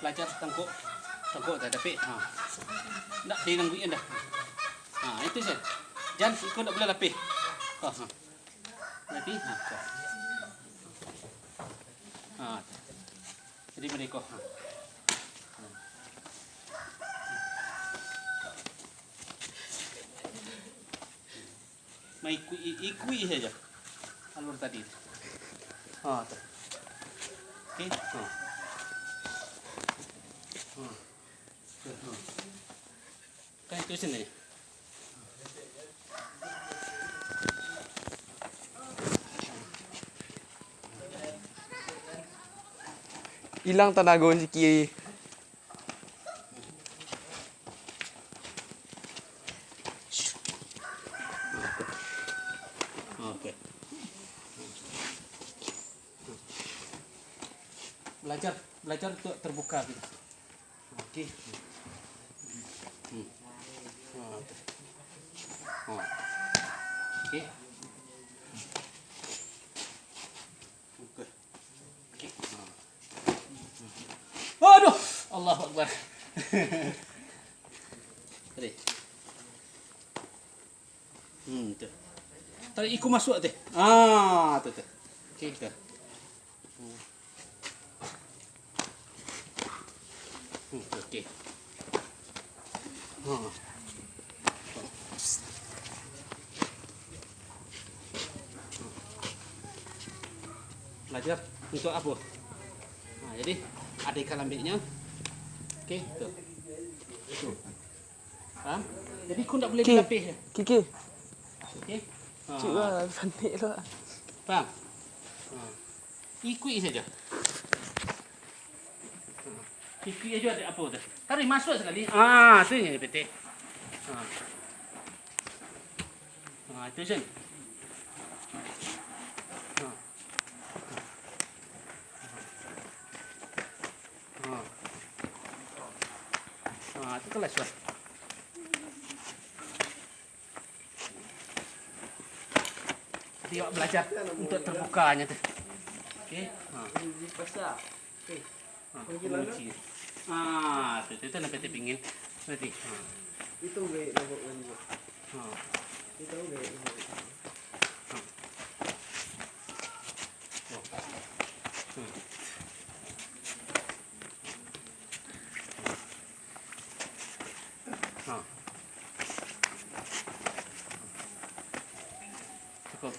belajar tengkuk tak tapi nak dinangguin dah. Itu je. Jangan ikut tak boleh lapis. Nanti jadi mereka mai ikui saja alur tadi. Okey. Kan itu sini. Hilang tenaga sikit. Okey. Belajar untuk terbuka gitu. Okey. Okey. Aduh, Allahu Akbar. Tadi. Tu. Tarik ikut masuk tu. Tu. Okey ke? Okey. Belajar untuk apa? Jadi ada ikan lambiknya. Okey, tu. Faham? Jadi kau tak boleh dilapis. Kiki. Okey. Cik lah, panik lah. Faham? Ikut saja. Ikut aja ada apa tu. Tarik masuk sekali. Tu yang penting. Itu je. Itu kelas lah. Dia belajar untuk terbukanya tu. Okey. Pasal. Kunci. Tu nak peti pingin. Nanti. Itu baik nombor ni. Itu baik. Cukup.